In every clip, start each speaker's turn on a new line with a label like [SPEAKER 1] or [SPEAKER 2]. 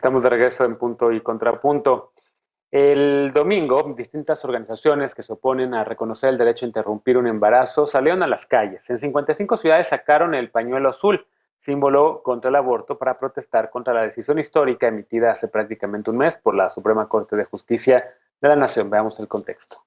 [SPEAKER 1] Estamos de regreso en Punto y Contrapunto. El domingo, distintas organizaciones que se oponen a reconocer el derecho a interrumpir un embarazo salieron a las calles. En 55 ciudades sacaron el pañuelo azul, símbolo contra el aborto, para protestar contra la decisión histórica emitida hace prácticamente un mes por la Suprema Corte de Justicia de la Nación. Veamos el contexto.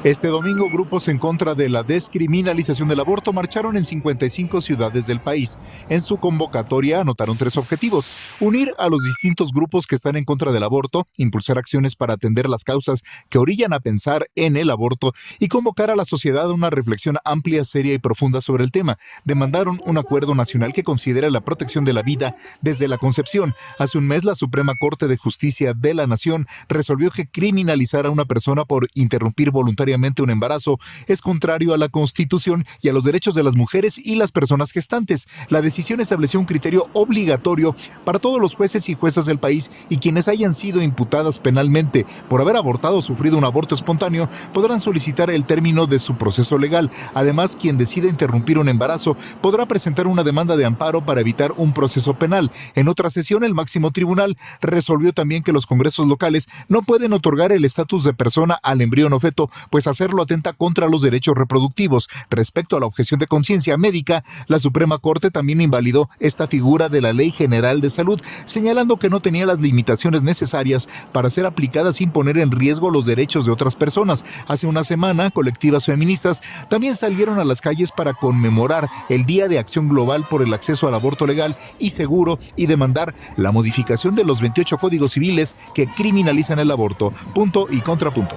[SPEAKER 2] Este domingo, grupos en contra de la descriminalización del aborto marcharon en 55 ciudades del país. En su convocatoria anotaron 3 objetivos: unir a los distintos grupos que están en contra del aborto, impulsar acciones para atender las causas que orillan a pensar en el aborto y convocar a la sociedad a una reflexión amplia, seria y profunda sobre el tema. Demandaron un acuerdo nacional que considere la protección de la vida desde la concepción. Hace un mes, la Suprema Corte de Justicia de la Nación resolvió que criminalizar a una persona por interrumpir voluntariamente un embarazo es contrario a la Constitución y a los derechos de las mujeres y las personas gestantes. La decisión estableció un criterio obligatorio para todos los jueces y juezas del país, y quienes hayan sido imputadas penalmente por haber abortado o sufrido un aborto espontáneo podrán solicitar el término de su proceso legal. Además, quien decida interrumpir un embarazo podrá presentar una demanda de amparo para evitar un proceso penal. En otra sesión, el máximo tribunal resolvió también que los congresos locales no pueden otorgar el estatus de persona al embrión o feto, pues hacerlo atenta contra los derechos reproductivos. Respecto a la objeción de conciencia médica, la Suprema Corte también invalidó esta figura de la Ley General de Salud, señalando que no tenía las limitaciones necesarias para ser aplicada sin poner en riesgo los derechos de otras personas. Hace una semana, colectivas feministas también salieron a las calles para conmemorar el Día de Acción Global por el acceso al aborto legal y seguro y demandar la modificación de los 28 códigos civiles que criminalizan el aborto. Punto y contrapunto.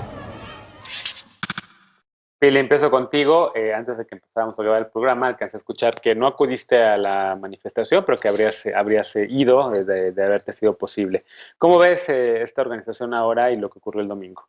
[SPEAKER 1] Pili, empiezo contigo. Antes de que empezáramos a grabar el programa, alcancé a escuchar que no acudiste a la manifestación, pero que habrías ido de haberte sido posible. ¿Cómo ves esta organización ahora y lo que ocurrió el domingo?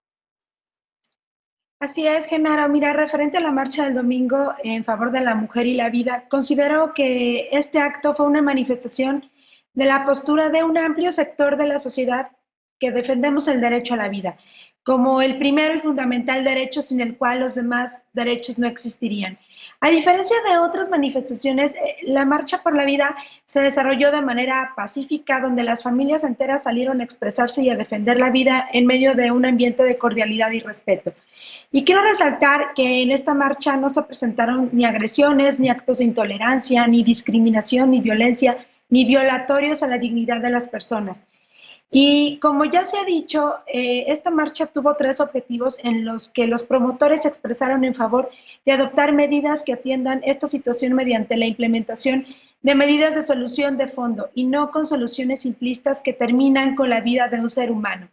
[SPEAKER 3] Así es, Genaro. Mira, referente a la marcha del domingo en favor de la mujer y la vida, considero que este acto fue una manifestación de la postura de un amplio sector de la sociedad que defendemos el derecho a la vida, como el primero y fundamental derecho sin el cual los demás derechos no existirían. A diferencia de otras manifestaciones, la Marcha por la Vida se desarrolló de manera pacífica, donde las familias enteras salieron a expresarse y a defender la vida en medio de un ambiente de cordialidad y respeto. Y quiero resaltar que en esta marcha no se presentaron ni agresiones, ni actos de intolerancia, ni discriminación, ni violencia, ni violatorios a la dignidad de las personas. Y como ya se ha dicho, esta marcha tuvo 3 objetivos en los que los promotores se expresaron en favor de adoptar medidas que atiendan esta situación mediante la implementación de medidas de solución de fondo y no con soluciones simplistas que terminan con la vida de un ser humano.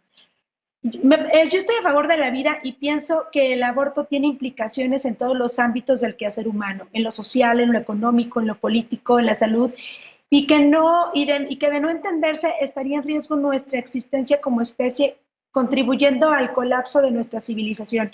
[SPEAKER 3] Yo estoy a favor de la vida y pienso que el aborto tiene implicaciones en todos los ámbitos del quehacer humano, en lo social, en lo económico, en lo político, en la salud, y que de no entenderse estaría en riesgo nuestra existencia como especie, contribuyendo al colapso de nuestra civilización.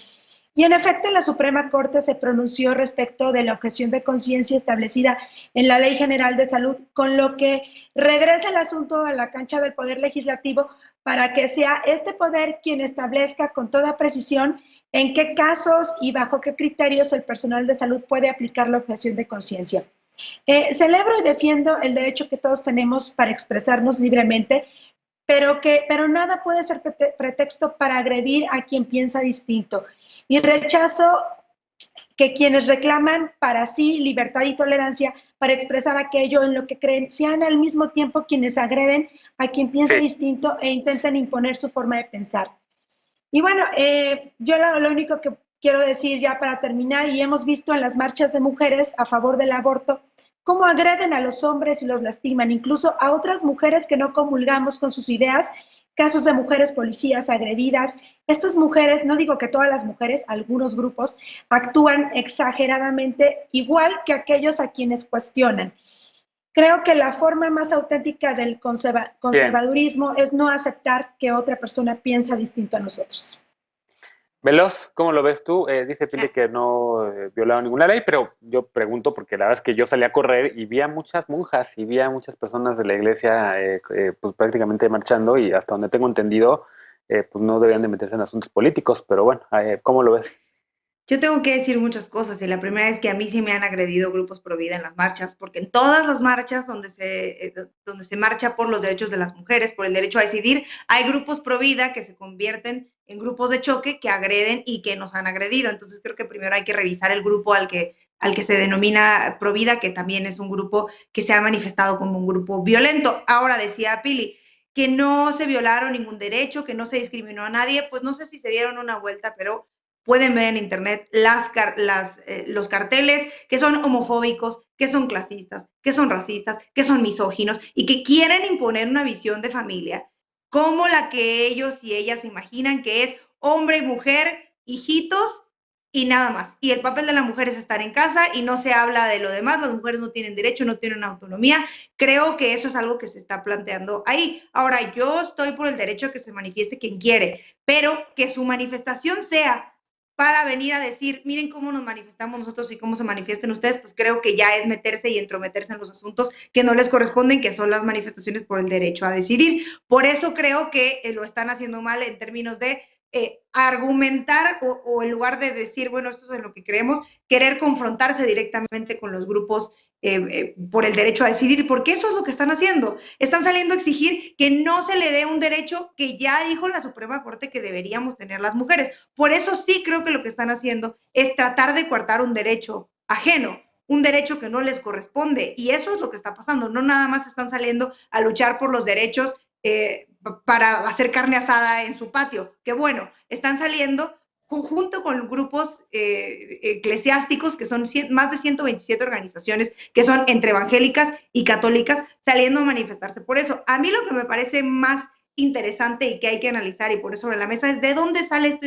[SPEAKER 3] Y en efecto, la Suprema Corte se pronunció respecto de la objeción de conciencia establecida en la Ley General de Salud, con lo que regresa el asunto a la cancha del Poder Legislativo para que sea este poder quien establezca con toda precisión en qué casos y bajo qué criterios el personal de salud puede aplicar la objeción de conciencia. Celebro y defiendo el derecho que todos tenemos para expresarnos libremente, pero nada puede ser pretexto para agredir a quien piensa distinto. Y rechazo que quienes reclaman para sí libertad y tolerancia para expresar aquello en lo que creen sean al mismo tiempo quienes agreden a quien piensa distinto e intenten imponer su forma de pensar. Y bueno, yo lo único que quiero decir ya para terminar, y hemos visto en las marchas de mujeres a favor del aborto, cómo agreden a los hombres y los lastiman, incluso a otras mujeres que no comulgamos con sus ideas, casos de mujeres policías agredidas. Estas mujeres, no digo que todas las mujeres, algunos grupos actúan exageradamente igual que aquellos a quienes cuestionan. Creo que la forma más auténtica del conservadurismo es no aceptar que otra persona piensa distinto a nosotros.
[SPEAKER 1] Veloz, ¿cómo lo ves tú? Dice Pili que no violaron ninguna ley, pero yo pregunto porque la verdad es que yo salí a correr y vi a muchas monjas y vi a muchas personas de la iglesia pues prácticamente marchando, y hasta donde tengo entendido, pues no debían de meterse en asuntos políticos, pero bueno, ¿cómo lo ves?
[SPEAKER 4] Yo tengo que decir muchas cosas y la primera es que a mí sí me han agredido grupos pro vida en las marchas, porque en todas las marchas donde se marcha por los derechos de las mujeres, por el derecho a decidir, hay grupos pro vida que se convierten en grupos de choque que agreden y que nos han agredido. Entonces creo que primero hay que revisar el grupo al que se denomina pro vida, que también es un grupo que se ha manifestado como un grupo violento. Ahora decía Pili que no se violaron ningún derecho, que no se discriminó a nadie, pues no sé si se dieron una vuelta, pero pueden ver en internet los carteles que son homofóbicos, que son clasistas, que son racistas, que son misóginos y que quieren imponer una visión de familia como la que ellos y ellas imaginan que es hombre y mujer, hijitos y nada más. Y el papel de la mujer es estar en casa y no se habla de lo demás, las mujeres no tienen derecho, no tienen autonomía. Creo que eso es algo que se está planteando ahí. Ahora, yo estoy por el derecho a que se manifieste quien quiere, pero que su manifestación sea para venir a decir, miren cómo nos manifestamos nosotros y cómo se manifiesten ustedes, pues creo que ya es meterse y entrometerse en los asuntos que no les corresponden, que son las manifestaciones por el derecho a decidir. Por eso creo que lo están haciendo mal en términos de argumentar o en lugar de decir, bueno, esto es lo que creemos, querer confrontarse directamente con los grupos por el derecho a decidir, porque eso es lo que están haciendo. Están saliendo a exigir que no se le dé un derecho que ya dijo la Suprema Corte que deberíamos tener las mujeres. Por eso sí creo que lo que están haciendo es tratar de coartar un derecho ajeno, un derecho que no les corresponde. Y eso es lo que está pasando. No nada más están saliendo a luchar por los derechos para hacer carne asada en su patio. Que bueno, están saliendo junto con grupos eclesiásticos, que son más de 127 organizaciones, que son entre evangélicas y católicas, saliendo a manifestarse por eso. A mí lo que me parece más interesante y que hay que analizar y poner sobre la mesa es de dónde sale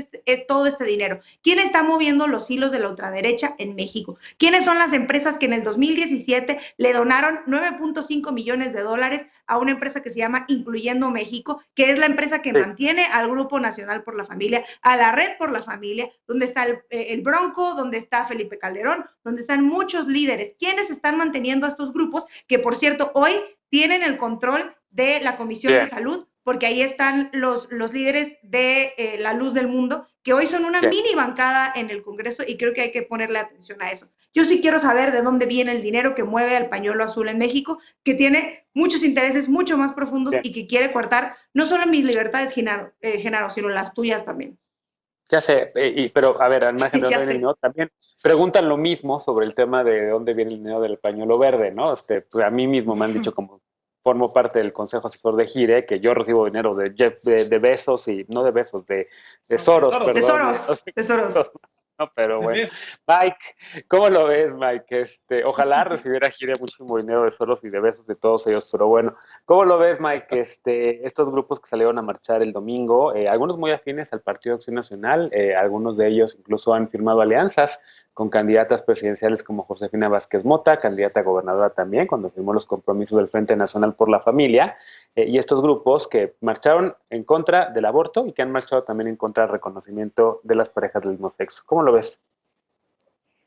[SPEAKER 4] todo este dinero. ¿Quién está moviendo los hilos de la ultraderecha en México? ¿Quiénes son las empresas que en el 2017 le donaron 9.5 millones de dólares a una empresa que se llama Incluyendo México, que es la empresa que mantiene al Grupo Nacional por la Familia, a la Red por la Familia, donde está el Bronco, donde está Felipe Calderón, donde están muchos líderes? ¿Quiénes están manteniendo a estos grupos que, por cierto, hoy tienen el control de la Comisión de Salud, porque ahí están los líderes de La Luz del Mundo, que hoy son una mini bancada en el Congreso y creo que hay que ponerle atención a eso. Yo sí quiero saber de dónde viene el dinero que mueve al pañuelo azul en México, que tiene muchos intereses mucho más profundos y que quiere coartar no solo mis libertades, Genaro, sino las tuyas también.
[SPEAKER 1] Ya sé, pero a ver, al margen de dónde viene el dinero, también preguntan lo mismo sobre el tema de dónde viene el dinero del pañuelo verde, ¿no? Pues a mí mismo me han dicho, como formo parte del Consejo Asesor de Gire, que yo recibo dinero de Bezos y no de Bezos, de Soros, perdón.
[SPEAKER 4] De Soros.
[SPEAKER 1] No, pero bueno. Mike, ¿cómo lo ves, Mike? Ojalá recibiera Gire muchísimo dinero de Soros y de Bezos de todos ellos, pero bueno. ¿Cómo lo ves, Mike? Estos grupos que salieron a marchar el domingo, algunos muy afines al Partido de Acción Nacional, algunos de ellos incluso han firmado alianzas con candidatas presidenciales como Josefina Vázquez Mota, candidata a gobernadora también, cuando firmó los compromisos del Frente Nacional por la Familia, y estos grupos que marcharon en contra del aborto y que han marchado también en contra del reconocimiento de las parejas del mismo sexo. ¿Cómo lo ves?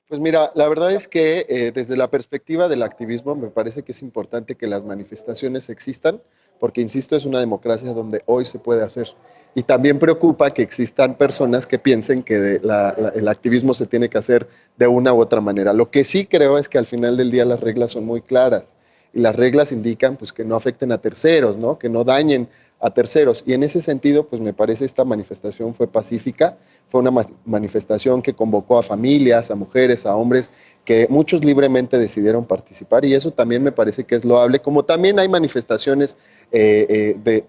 [SPEAKER 5] Pues mira, la verdad es que desde la perspectiva del activismo me parece que es importante que las manifestaciones existan, porque insisto, es una democracia donde hoy se puede hacer. Y también preocupa que existan personas que piensen que el activismo se tiene que hacer de una u otra manera. Lo que sí creo es que al final del día las reglas son muy claras y las reglas indican pues, que no afecten a terceros, ¿no? Que no dañen a terceros. Y en ese sentido, pues me parece esta manifestación fue pacífica, fue una manifestación que convocó a familias, a mujeres, a hombres, que muchos libremente decidieron participar y eso también me parece que es loable, como también hay manifestaciones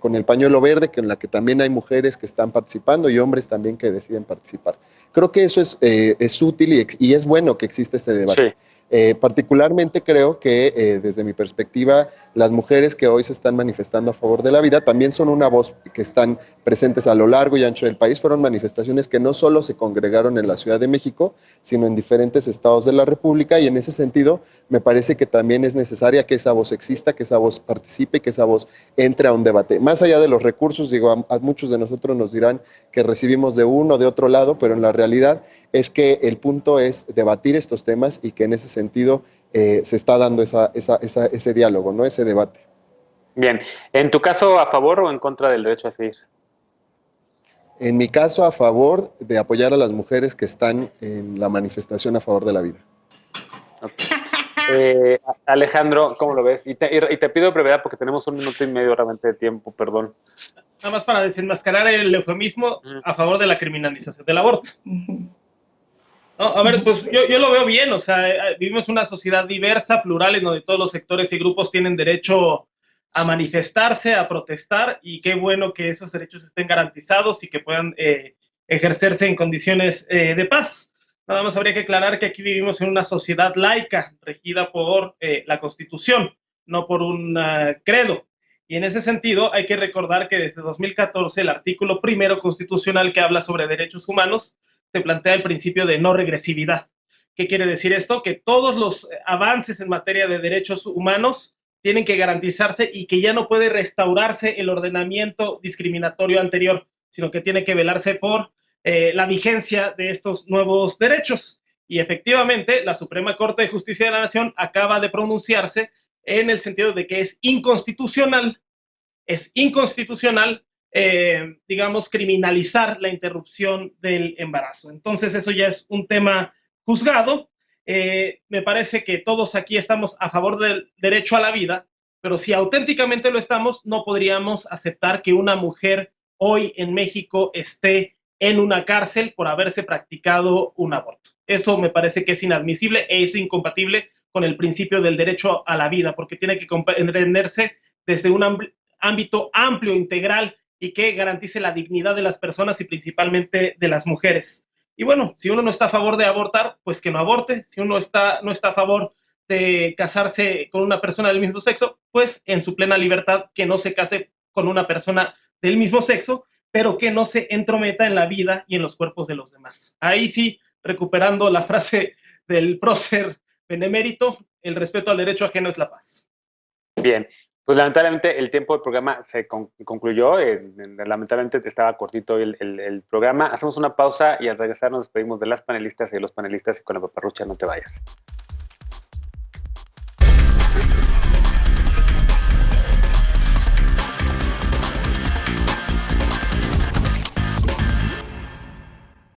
[SPEAKER 5] con el pañuelo verde, en la que también hay mujeres que están participando y hombres también que deciden participar. Creo que eso es útil y es bueno que exista este debate. Sí. Particularmente creo que desde mi perspectiva las mujeres que hoy se están manifestando a favor de la vida también son una voz que están presentes a lo largo y ancho del país. Fueron manifestaciones que no solo se congregaron en la Ciudad de México, sino en diferentes estados de la República y en ese sentido me parece que también es necesaria que esa voz exista, que esa voz participe, que esa voz entre a un debate. Más allá de los recursos, digo, a muchos de nosotros nos dirán que recibimos de uno o de otro lado, pero en la realidad es que el punto es debatir estos temas y que en ese sentido se está dando ese diálogo, ¿no? Ese debate.
[SPEAKER 1] Bien. ¿En tu caso, a favor o en contra del derecho a decidir?
[SPEAKER 5] En mi caso, a favor de apoyar a las mujeres que están en la manifestación a favor de la vida.
[SPEAKER 1] Alejandro, ¿cómo lo ves? Y te pido brevedad porque tenemos 1 minuto y medio realmente de tiempo, perdón.
[SPEAKER 6] Nada más para desenmascarar el eufemismo a favor de la criminalización del aborto. No, a ver, pues yo lo veo bien, o sea, vivimos una sociedad diversa, plural, en donde todos los sectores y grupos tienen derecho a manifestarse, a protestar, y qué bueno que esos derechos estén garantizados y que puedan ejercerse en condiciones de paz. Nada más habría que aclarar que aquí vivimos en una sociedad laica, regida por la Constitución, no por un credo. Y en ese sentido hay que recordar que desde 2014 el artículo 1 constitucional que habla sobre derechos humanos se plantea el principio de no regresividad. ¿Qué quiere decir esto? Que todos los avances en materia de derechos humanos tienen que garantizarse y que ya no puede restaurarse el ordenamiento discriminatorio anterior, sino que tiene que velarse por la vigencia de estos nuevos derechos. Y efectivamente, la Suprema Corte de Justicia de la Nación acaba de pronunciarse en el sentido de que es inconstitucional, digamos, criminalizar la interrupción del embarazo. Entonces, eso ya es un tema juzgado. Me parece que todos aquí estamos a favor del derecho a la vida, pero si auténticamente lo estamos, no podríamos aceptar que una mujer hoy en México esté en una cárcel por haberse practicado un aborto. Eso me parece que es inadmisible e es incompatible con el principio del derecho a la vida, porque tiene que entenderse desde un ámbito amplio, integral, y que garantice la dignidad de las personas y principalmente de las mujeres. Y bueno, si uno no está a favor de abortar, pues que no aborte. Si uno no está a favor de casarse con una persona del mismo sexo, pues en su plena libertad que no se case con una persona del mismo sexo, pero que no se entrometa en la vida y en los cuerpos de los demás. Ahí sí, recuperando la frase del prócer benemérito, el respeto al derecho ajeno es la paz.
[SPEAKER 1] Bien, pues lamentablemente el tiempo del programa se concluyó, lamentablemente estaba cortito el programa. Hacemos una pausa y al regresar nos despedimos de las panelistas y de los panelistas, y con la paparrucha no te vayas.